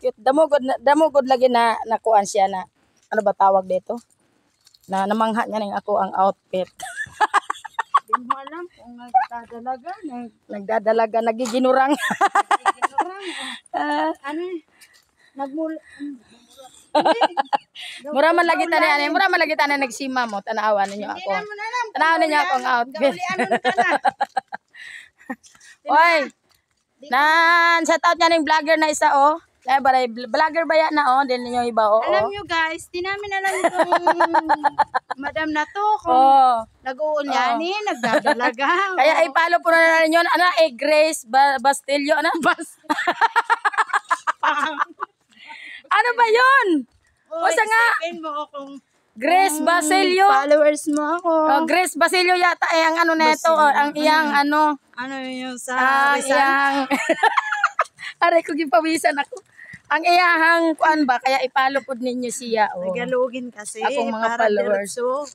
Cute. Damugod lagi na nakuan siya na ano ba tawag dito? Na namangha niya ning ako ang outfit. Di mo alam kung Nagdadalaga, nagiginurang. ano nagmula. Mura man lagi tanan nagsima mo, tanawan ninyo ako. Tanawan ninyo ako ang outfit. Oy. Shout out nga ning vlogger na isa oh. Vlogger ba yan na oh, din ninyo iba oh. Alam nyo guys, di namin alam itong madam na to kung nag-uulyani, nagdadalaga. Kaya i-follow po na ninyo. Ano, Grace Bastillo, ano? Ano ba yun? Basta nga. Mo kung Grace Basilio. Followers mo ako. Oh, Grace Basilio yata ay ang ano neto, ang iyang ano. Ano yun sa iyang aray ko gipawisan ako. Ang iyahang kuan ba kaya i-follow pod ninyo siya oh. Tagalogin kasi akong mga followers. Diretso.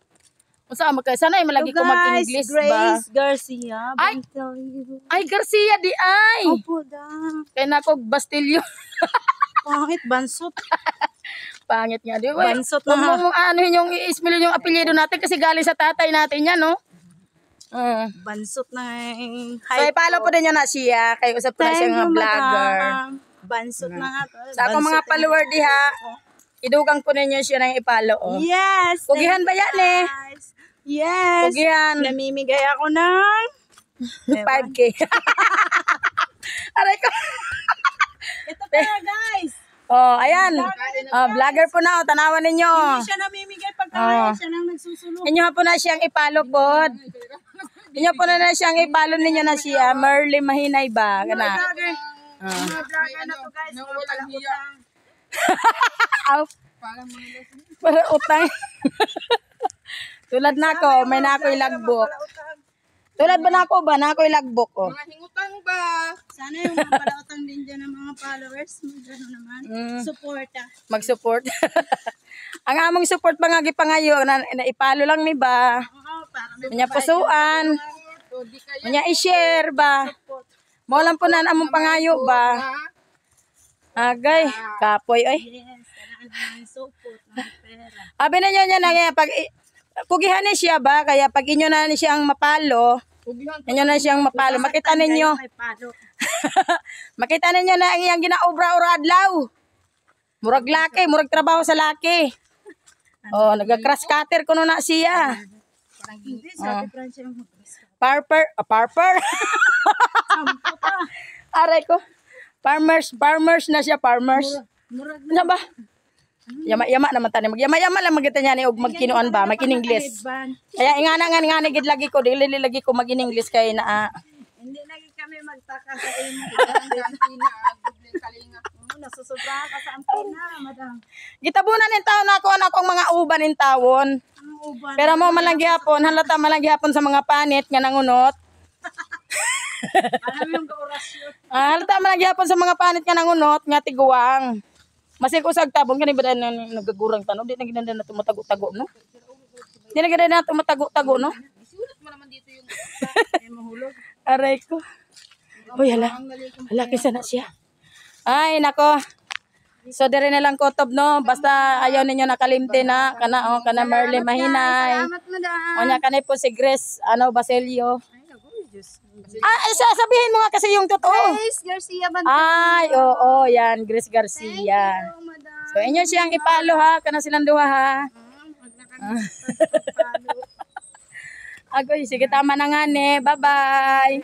Unsa man kay sana ay malagi ko mag-English ba? Grace Garcia. Ay Garcia di ay. Opo da. Kay nako Bastillo. Pangit bansot. Pangit nga di. Bansot na. Mo ano yung i-spell yung apelyido natin kasi galing sa tatay natin yan no. Bansot na so i-follow po din niyo na siya kay usap po na siya nga vlogger. Bansot na nga to. Sa akong mga follower diha, idugang po ninyo siya nang i-follow oh. Yes. Pugihan ba yan eh? Yes. Pugihan. Namimigay ako ng 5K. Aray ko. Ito pa guys. Oh, ayan. Vlogger po na, tanawan ninyo. Hindi siya namimigay pagkain, siya nang nagsusunod. Inyo po na siyang ipalo po. Inyo po na siyang ipalo ninyo na siya. Merly Mahinay ba? Kana. Mga vlogger na to guys. Walang utang. Para utang. Tulad na ako, may na ako ilagbok. Tulad ba na ako ba? Na ako ilagbok ko. Mga hingutang ba? Sana yung mga palautang din dyan ng mga followers. Magano naman. Suporta. Mag-support. Ang among support pa nga gipangayo na ipalo lang ni ba? Kanya pusuan. Kanya i-share ba? Mo lang po na among pangayo ba? Agay, kapoy oy. Yes, kailangan ng support ng pera. Abi na niya na pag pugihan ni siya ba kaya pag inyo na ni siyang mapalo, inyo na siyang mapalo, makita ninyo. Makita ninyo na ang iyang ginaobra-obra adlaw. Murag laki, murag trabaho sa laki. Oh, naga-crash cutter kuno na siya. Hindi, sa difference yung Parper. Aray ko. Farmers na siya, farmers. Ano ba? Yama naman tani magyama lang magita niya ni og magkinuan ba mag-English. Kaya ingana nga gid lagi ko dili lagi ko mag-English kay na hindi lagi kami magtaka sa Argentina duble kalinga. Nasusobra ka sa Argentina, madam. Gitabunan nin taon ako akong mga uban nin tawon. Pero mo man lang gihapon, halata man lang gihapon sa mga panit nga nangunot. Alam yung orasyon. Halata man lang gihapon sa mga panit nga nangunot nga tiguang. Masig usag tabong kani ba nagagurang tanong di na ginanda na tumatago-tago no? Di na ginanda na tumatago-tago no? Isulat mo naman dito yung mahulog. Aray ko. Uy hala. Hala kisa na siya. Ay nako. So dire na lang kutob no. Basta ayaw ninyo nakalimti na kana kana Merly Mahinay. Salamat madam. Onya kanay po si Grace Basilio. Sabihin mo nga kasi yung totoo. Grace Garcia ba? Ay, oo, yan, Grace Garcia. So, inyo siyang ipalo ha, kana silang duha ha. Agoy, sige tama na nga ne. Bye-bye.